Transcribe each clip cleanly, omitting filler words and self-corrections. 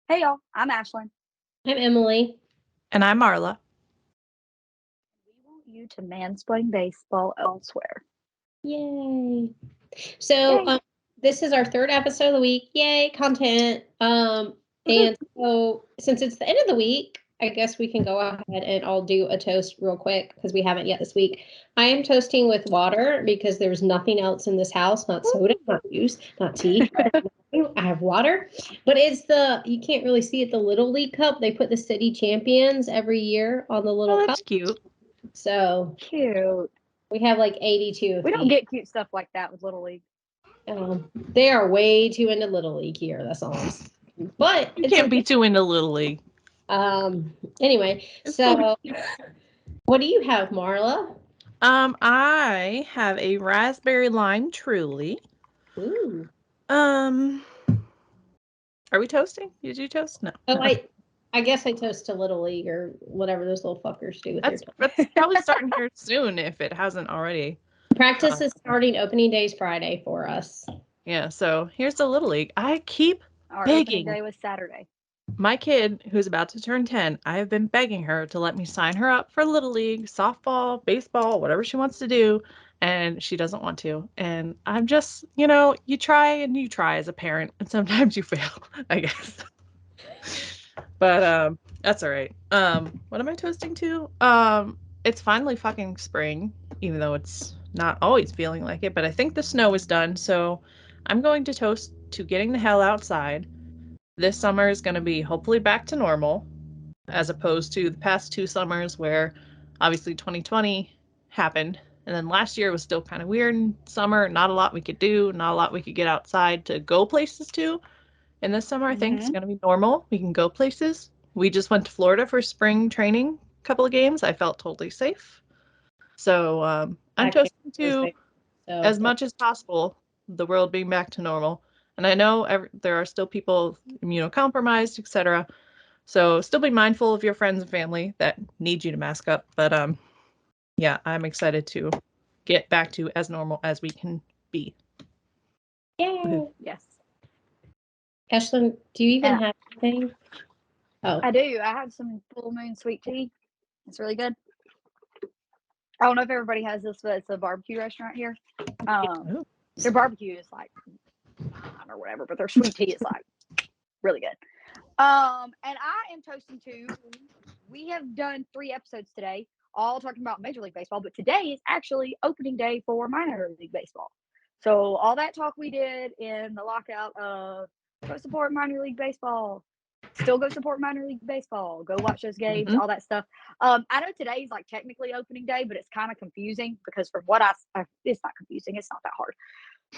Hey y'all, I'm Ashlyn. I'm Emily. And I'm Marla. We want you to mansplain baseball elsewhere. Yay. So Yay. this is our third episode of the week. Yay, content. And so since it's the end of the week, I guess we can go ahead and I'll do a toast real quick because we haven't yet this week. I am toasting with water because there's nothing else in this house, not soda, not juice, not tea. I have water, but you can't really see it, the Little League Cup. They put the city champions every year on the little Oh, cup. that's cute. So Cute. we have like 82 of We don't these. get cute stuff like that with Little League. They are way too into Little League here. That's all I'm saying. But You can't be too into Little League. Anyway, so what do you have, Marla? I have a raspberry lime truly. Ooh. Are we toasting? Did you toast? No. Oh, I guess I toast to Little League or whatever those little fuckers do with their time. That's probably starting here soon if it hasn't already. Practice is starting opening days Friday for us. Yeah, so here's the Little League. I keep Our begging. opening day was Saturday. My kid, who's about to turn 10, I have been begging her to let me sign her up for Little League, softball, baseball, whatever she wants to do, and she doesn't want to. And I'm just, you try and you try as a parent, and sometimes you fail, I guess. But that's all right. What am I toasting to? It's finally fucking spring, even though it's not always feeling like it, but I think the snow is done, so I'm going to toast to getting the hell outside. This summer is going to be hopefully back to normal, as opposed to the past 2 summers where obviously 2020 happened. And then last year was still kind of weird in summer. Not a lot we could do, not a lot we could get outside to go places to. And this summer, I think it's going to be normal. We can go places. We just went to Florida for spring training, a couple of games. I felt totally safe. So I'm toasting to, as much as possible, the world being back to normal. And I know there are still people immunocompromised, etc. So still be mindful of your friends and family that need you to mask up. But yeah, I'm excited to get back to as normal as we can be. Yay. Yes. Ashlyn, do you even have anything? Oh. I do. I have some full moon sweet tea. It's really good. I don't know if everybody has this, but it's a barbecue restaurant here. Their barbecue is like fine or whatever, but their sweet tea is like really good. And I am toasting to. We have done 3 episodes today, all talking about Major League Baseball, but today is actually opening day for minor league baseball. So all that talk we did in the lockout of go support minor league baseball, still go support minor league baseball, go watch those games, all that stuff. I know today's like technically opening day, but it's kind of confusing because from what it's not confusing. It's not that hard.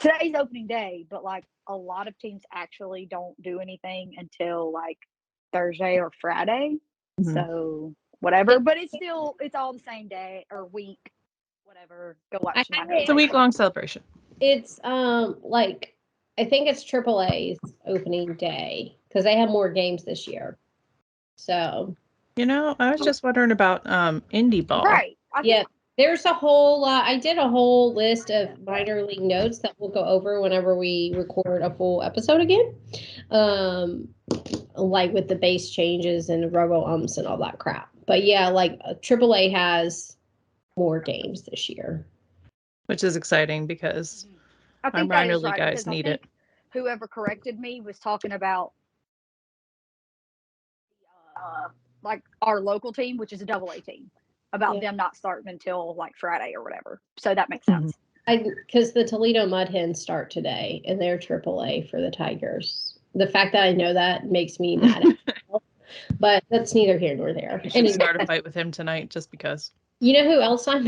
Today's opening day, but like a lot of teams actually don't do anything until like Thursday or Friday. So whatever, but it's all the same day or week, whatever. Go watch. It's a week-long celebration. It's like I think it's AAA's opening day because they have more games this year. So I was just wondering about indie ball. Right. Yeah. There's a whole I did a whole list of minor league notes that we'll go over whenever we record a full episode again. Like with the base changes and robo-umps and all that crap. But yeah, like AAA has more games this year. Which is exciting because our minor league guys need it. Whoever corrected me was talking about like our local team, which is a AA team, about them not starting until like Friday or whatever. So that makes sense. Because the Toledo Mud Hens start today, and they're AAA for the Tigers. The fact that I know that makes me mad at myself, but that's neither here nor there. You should start a fight with him tonight just because. You know who else I am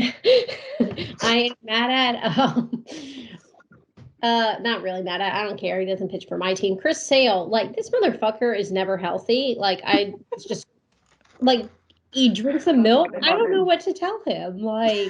mad at? Not really mad at. I don't care. He doesn't pitch for my team. Chris Sale, like this motherfucker is never healthy. Like it's just like he drinks the milk. I don't know what to tell him. Like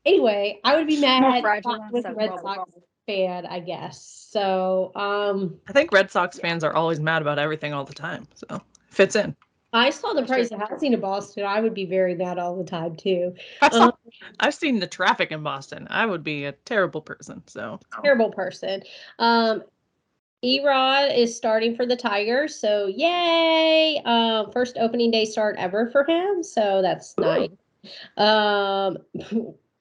anyway, I would be mad with Red Sox fan, I guess. So I think Red Sox fans are always mad about everything all the time. So fits in. I saw the price of housing in Boston. I would be very mad all the time too. I've seen the traffic in Boston. I would be a terrible person. So terrible person. Erod is starting for the Tigers, so yay! First opening day start ever for him, so that's nice.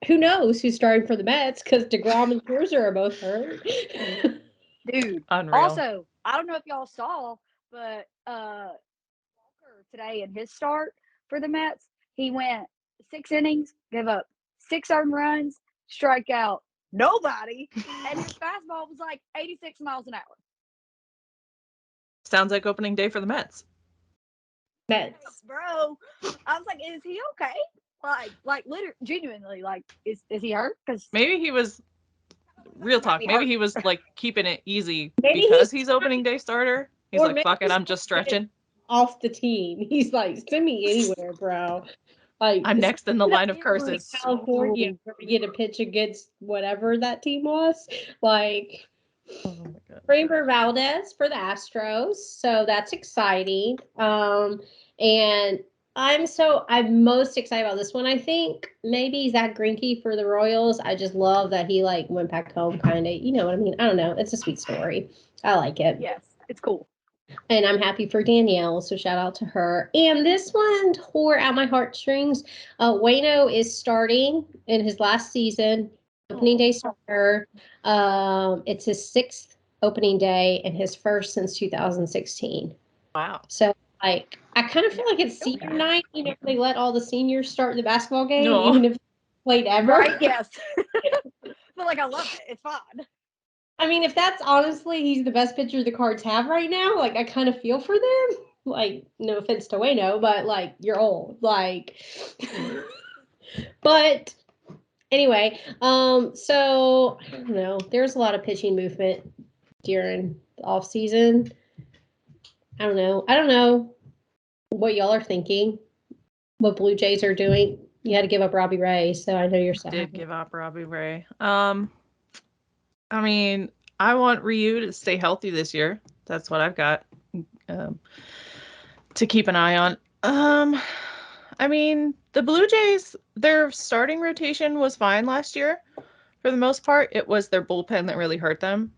Who knows who's starting for the Mets, because DeGrom and Scherzer are both hurt. Dude. Unreal. Also, I don't know if y'all saw, but Walker today in his start for the Mets, he went 6 innings, gave up 6 earned runs, strike out nobody, and his fastball was like 86 miles an hour. Sounds like opening day for the Mets. Mets. Bro, I was like, is he okay? Like literally, genuinely, like, is he hurt? Because maybe he was, real talk, maybe hurt. he was like keeping it easy Maybe because he's opening day starter. He's or like, maybe fuck it, he's I'm just stretching. Off the team. He's like, send me anywhere, bro. Like, I'm next in the line of It curses. was California, where we get a pitch against whatever that team was. Like, Oh my God. Framber Valdez for the Astros, so that's exciting. And I'm most excited about this one. I think maybe Zach Greinke for the Royals. I just love that he like went back home, kind of. You know what I mean? I don't know. It's a sweet story. I like it. yes, it's cool. And I'm happy for Danielle, so shout out to her. And this one tore at my heartstrings. Wayno is starting in his last season, opening day starter. It's his 6th opening day and his first since 2016. Wow. So, like, I kind of feel like it's senior night. You know, they let all the seniors start the basketball game, No. even if they played ever. Right? Yes. But like, I love it. It's fine. I mean, if that's honestly, he's the best pitcher the Cards have right now. Like, I kind of feel for them. Like, no offense to Wayno, but like, you're old. Like, but anyway, so I don't know. There's a lot of pitching movement during the off season. I don't know what y'all are thinking. What Blue Jays are doing. You had to give up Robbie Ray, so I know you're sad. Did give up Robbie Ray. I mean, I want Ryu to stay healthy this year. That's what I've got to keep an eye on. I mean, the Blue Jays, their starting rotation was fine last year. For the most part, it was their bullpen that really hurt them.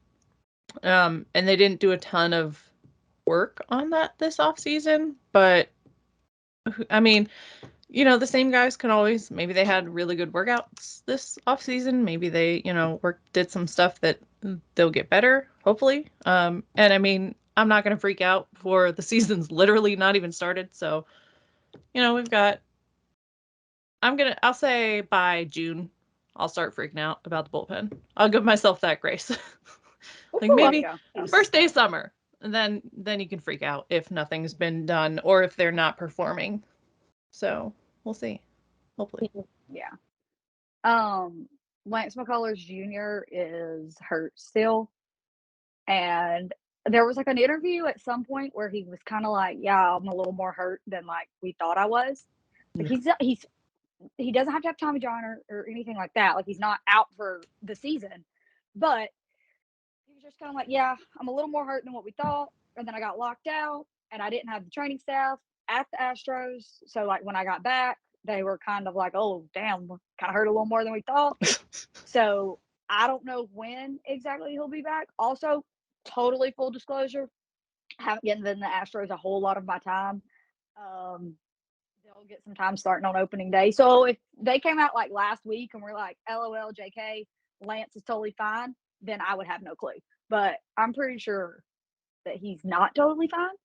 And they didn't do a ton of work on that this offseason. But, I mean, you know, the same guys can always, maybe they had really good workouts this offseason. Maybe they, you know, did some stuff that they'll get better, hopefully. And I mean, I'm not going to freak out for the season's literally not even started. So, you know, I'll say by June, I'll start freaking out about the bullpen. I'll give myself that grace. Like maybe first day of summer, and then you can freak out if nothing's been done or if they're not performing. So we'll see. Hopefully. Yeah. Lance McCullers Jr. is hurt still. And there was like an interview at some point where he was kind of like, yeah, I'm a little more hurt than like we thought I was. Like he doesn't have to have Tommy John or anything like that. Like he's not out for the season. But he was just kind of like, yeah, I'm a little more hurt than what we thought. And then I got locked out and I didn't have the training staff at the Astros. So like when I got back, they were kind of like, oh, damn, kind of hurt a little more than we thought. So I don't know when exactly he'll be back. Also, totally full disclosure, I haven't given the Astros a whole lot of my time. They'll get some time starting on opening day. So if they came out like last week and we're like, LOL, JK, Lance is totally fine, then I would have no clue. But I'm pretty sure that he's not totally fine.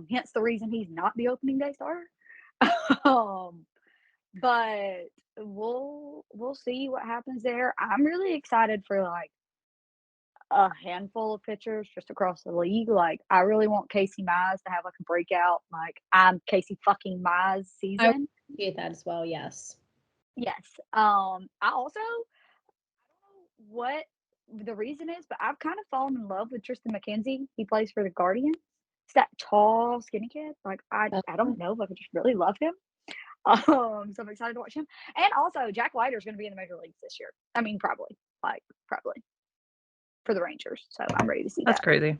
Hence the reason he's not the opening day starter. But we'll see what happens there. I'm really excited for like a handful of pitchers just across the league. Like I really want Casey Mize to have like a breakout, like I'm Casey fucking Mize season. I get that as well. Yes. Yes. I also I don't know what the reason is, but I've kind of fallen in love with Tristan Mckenzie. He plays for the Guardians. It's that tall, skinny kid. Like I don't know if I could just really love him. So I'm excited to watch him. And also Jack Leiter is going to be in the major leagues this year. I mean, probably for the Rangers. So I'm ready to see That's that. crazy.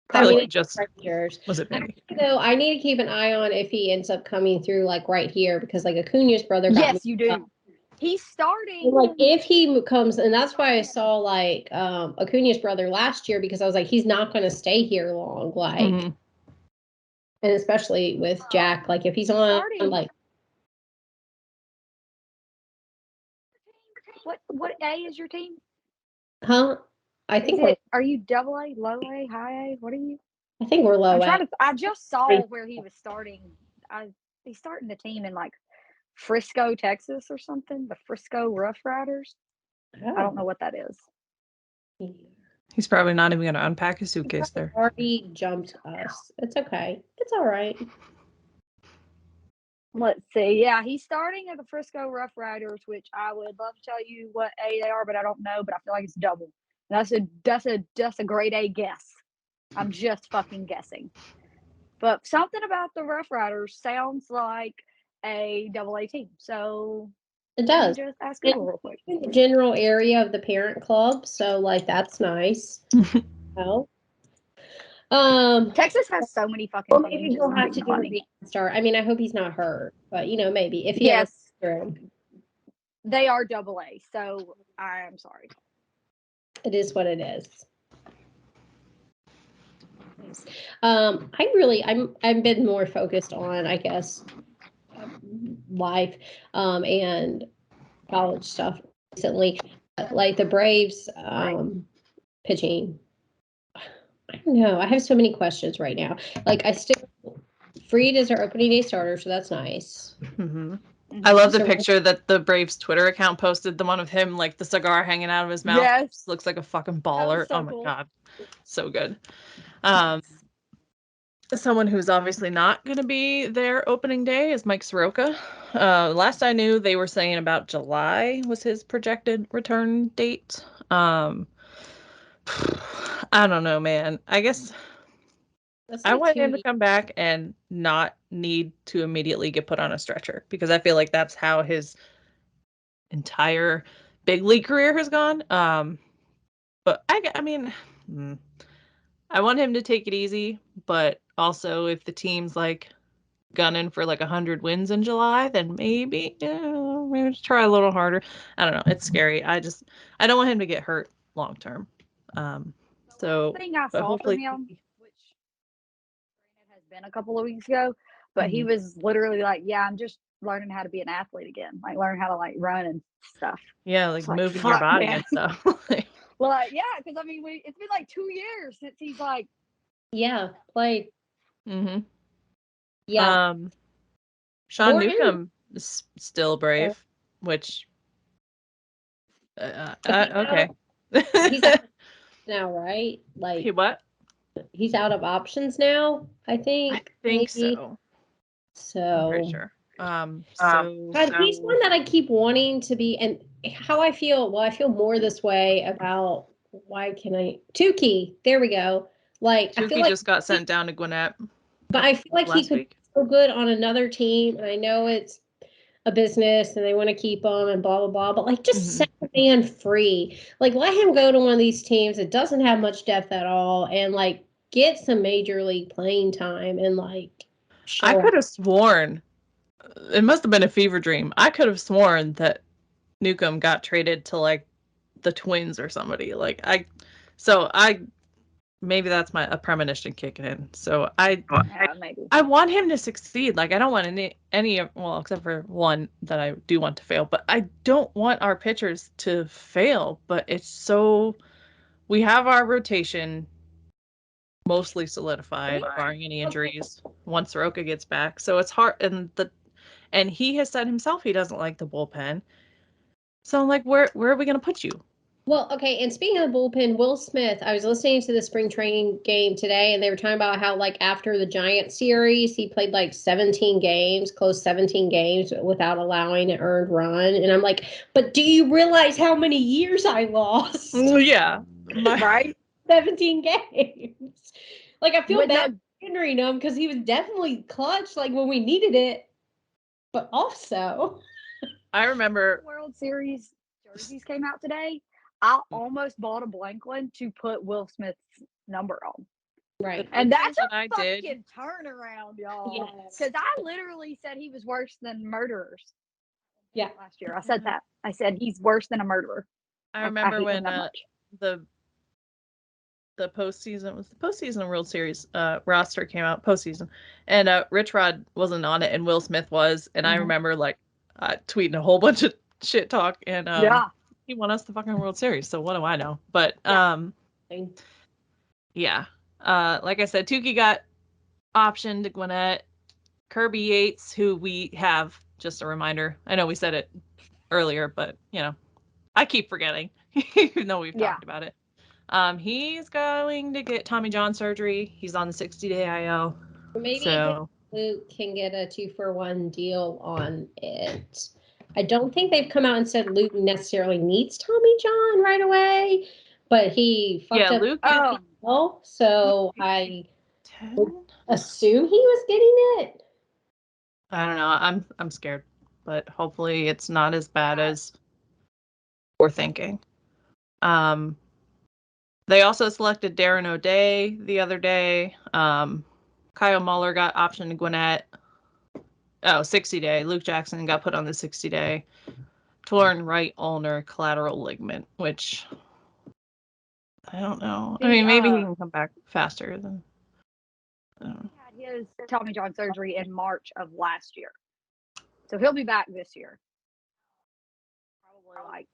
Probably just Rangers. Was it maybe? So I need to keep an eye on if he ends up coming through like right here because like Acuna's brother got Yes, you do. He's starting. Like if he comes, and that's why I saw like Acuna's brother last year, because I was like, he's not going to stay here long, like, Mhm. and especially with Jack, like if he's on like, what A is your team? huh? I think are you double A, low A, high A? What are you? I think we're low. I just saw where he was starting. He's starting the team in like Frisco, Texas, or something. The Frisco Rough Riders. Oh. I don't know what that is. He's probably not even going to unpack his suitcase there. Already jumped us. It's okay. It's all right. Let's see. Yeah, he's starting at the Frisco Rough Riders, which I would love to tell you what A they are, but I don't know. But I feel like it's double. That's a grade A guess. I'm just fucking guessing. But something about the Rough Riders sounds like a double A team. So it does. Just ask Google real quick. In the general area of the parent club, so like that's nice. Well, Texas has so many fucking teams. Maybe we'll have to do the start. I mean, I hope he's not hurt, but maybe if he yes, they are double A. So I am sorry. It is what it is. I've been more focused on, I guess, life and college stuff recently. Like the Braves pitching. I don't know. I have so many questions right now. Like Fried is our opening day starter, so that's nice. Mm-hmm. I love the picture that the Braves Twitter account posted, the one of him, like the cigar hanging out of his mouth. Yes. Just looks like a fucking baller. So oh my cool. God. So good. Someone who's obviously not going to be there opening day is Mike Soroka. Last I knew, they were saying about July was his projected return date. I don't know, man. I guess I want him to come back and not need to immediately get put on a stretcher, because I feel like that's how his entire big league career has gone. But I mean, I want him to take it easy, but also if the team's like gunning for like 100 wins in July, then maybe try a little harder. I don't know. It's scary. I don't want him to get hurt long term. So thing I saw hopefully from him, which has been a couple of weeks ago, but he was literally like, "Yeah, I'm just learning how to be an athlete again, like learn how to like run and stuff." Yeah, like moving your body and stuff. Well, yeah, because I mean, it's been like 2 years since he's like, played. Mm-hmm. Yeah. Sean Newcomb is still brave, which okay. He's out now, right? Like he what? He's out of options now, I think. I think so. So I'm pretty sure. but he's one that I keep wanting to be, and how I feel. Well, I feel more this way about Tukey. There we go. Like Tukey I feel like just got sent down to Gwinnett. But I feel like he could be so good on another team, and I know it's a business and they want to keep him and blah blah blah. But like, just set the man free. Like, let him go to one of these teams that doesn't have much depth at all, and like get some major league playing time and like. I could have sworn it must have been a fever dream. I could have sworn that Newcomb got traded to like the Twins or somebody. Maybe that's a premonition kicking in. So I want him to succeed. Like, I don't want any well, except for one that I do want to fail, but I don't want our pitchers to fail. But we have our rotation mostly solidified, barring any injuries, once Soroka gets back. So it's hard, and he has said himself he doesn't like the bullpen. So I'm like, where are we going to put you? Well, okay, and speaking of the bullpen, Will Smith, I was listening to the spring training game today, and they were talking about how, like, after the Giant series, he played, like, 17 games without allowing an earned run. And I'm like, but do you realize how many years I lost? Yeah. Right? 17 games. Like, I feel bad hindering him because he was definitely clutch, like, when we needed it. But also... I remember... World Series jerseys came out today. I almost bought a blank one to put Will Smith's number on. Right. And that's a fucking turnaround, y'all. Because I literally said he was worse than murderers. Yeah. last year. I said that. I said he's worse than a murderer. I remember hate him when that much. the postseason was the postseason World Series roster came out postseason, and Rich Rod wasn't on it, and Will Smith was, and I remember like tweeting a whole bunch of shit talk, and he won us the fucking World Series, so what do I know? But yeah, like I said, Tukey got optioned to Gwinnett. Kirby Yates, who we have, just a reminder, I know we said it earlier, but you know, I keep forgetting, even though we've talked about it. He's going to get Tommy John surgery. He's on the 60-day IL. Maybe Luke can get a 2-for-1 deal on it. I don't think they've come out and said Luke necessarily needs Tommy John right away, but he fucked up. Luke. So I would assume he was getting it. I don't know. I'm scared, but hopefully it's not as bad as we're thinking. They also selected Darren O'Day the other day. Kyle Muller got optioned to Gwinnett. 60-day. Luke Jackson got put on the 60-day. Torn right ulnar collateral ligament, which I don't know. I mean, maybe he can come back faster than. He had his Tommy John surgery in March of last year, so he'll be back this year. Probably like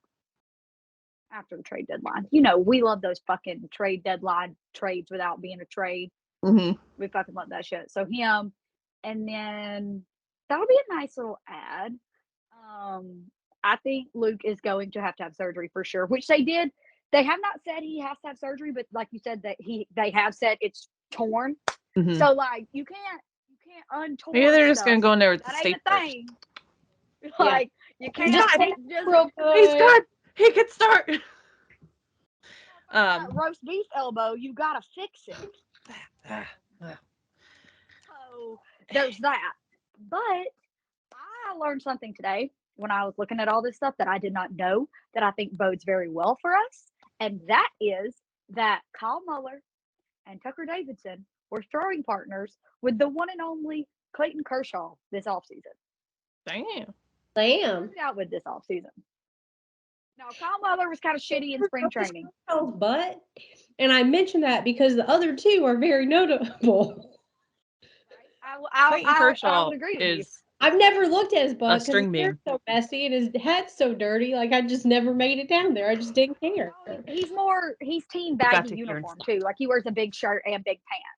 after the trade deadline. You know, we love those fucking trade deadline trades without being a trade. We fucking love that shit. So him, and then that'll be a nice little ad. I think Luke is going to have surgery for sure, which they did. They have not said he has to have surgery, but like you said, that they have said it's torn. So like you can't untore. Maybe they're just gonna go in there with the staplers. Like you can't. He's good. He can start. Roast beef elbow, you gotta fix it. So there's that. But I learned something today when I was looking at all this stuff that I did not know that I think bodes very well for us. And that is that Kyle Muller and Tucker Davidson were throwing partners with the one and only Clayton Kershaw this offseason. Damn. Out with this offseason. No, Kyle Muller was kind of shitty in spring training. But, and I mentioned that because the other two are very notable. Clayton Kershaw is. I've never looked at his butt because his hair's so messy and his head's so dirty. Like I just never made it down there. I just didn't care. He's team baggy uniform too. Like he wears a big shirt and big pants.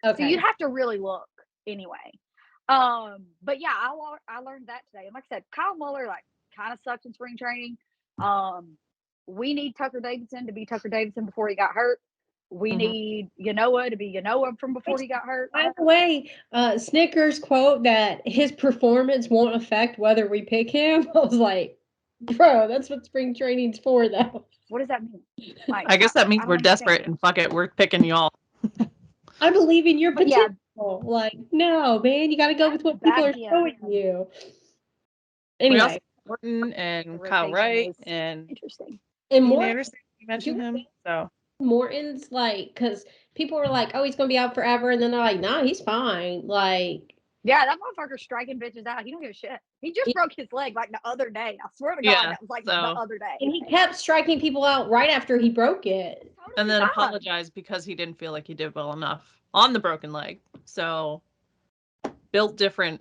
Okay. So you'd have to really look anyway. But yeah, I learned that today. And like I said, Kyle Muller like kind of sucked in spring training. We need Tucker Davidson to be Tucker Davidson before he got hurt. We need Yanoa to be Yanoa from before he got hurt. By the way, Snickers quote that his performance won't affect whether we pick him. I was like, bro, that's what spring training's for, though. What does that mean? Like, I guess that means we're desperate and fuck it, we're picking y'all. I believe in your potential. Yeah. Like, no, man, you got to go with what people are showing you. Anyway. Morton and Kyle Wright and interesting. And Morton, Anderson, you mentioned him. So Morton's like, because people were like, oh, he's gonna be out forever, and then they're like, no, he's fine. Like, yeah, that motherfucker's striking bitches out. He don't give a shit. He just broke his leg like the other day. I swear to God, that was like the other day. And he kept striking people out right after he broke it. And then apologized because he didn't feel like he did well enough on the broken leg. So built different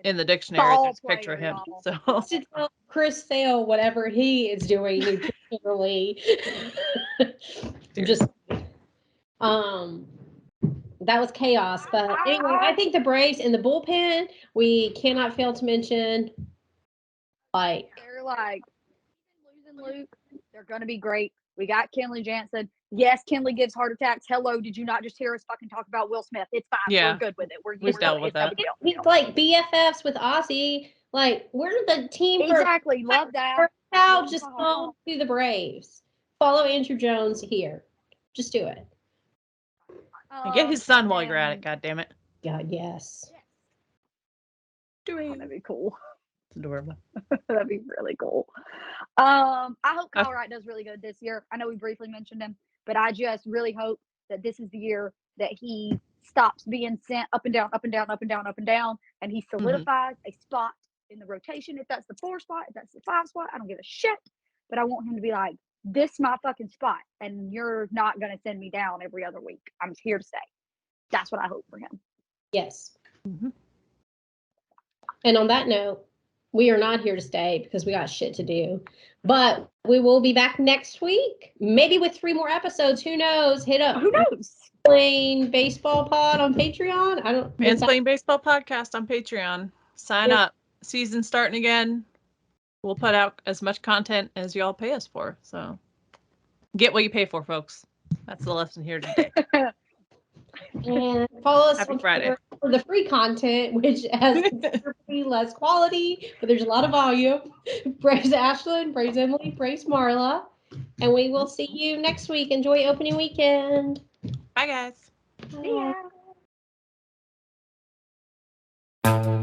in the dictionary. There's a picture of him. So to tell Chris Sale whatever he is doing nutritionally. Just that was chaos. But anyway, I think the Braves in the bullpen, we cannot fail to mention they're like losing Luke. They're gonna be great. We got Kenley Jansen. Yes, Kenley gives heart attacks. Hello, did you not just hear us fucking talk about Will Smith? It's fine. Yeah. We're good with it. We've dealt with that. He's like BFFs with Ozzy. Like, we're the team. Exactly. Love that. Now just follow to the Braves. Follow Andrew Jones here. Just do it. And get his son while you're at it. God damn it. God, yes. That'd be cool. It's adorable. That'd be really cool. I hope Kyle Wright does really good this year. I know we briefly mentioned him, but I just really hope that this is the year that he stops being sent up and down, up and down, up and down, up and down, and he solidifies a spot in the rotation, if that's the 4 spot, if that's the 5 spot, I don't give a shit. But I want him to be like, this is my fucking spot, and you're not going to send me down every other week. I'm here to stay. That's what I hope for him. Yes. And on that note, we are not here to stay because we got shit to do. But we will be back next week, maybe with 3 more episodes. Who knows? Hit up Who knows? Mansplain Baseball Pod on Patreon. I don't. Mansplain Baseball Podcast on Patreon. Sign up. Season's starting again. We'll put out as much content as y'all pay us for. So get what you pay for, folks. That's the lesson here today. And follow us Happy on Friday. Twitter for the free content, which has considerably less quality, but there's a lot of volume. Praise Ashlyn, praise Emily, praise Marla. And we will see you next week. Enjoy opening weekend. Bye, guys. See ya.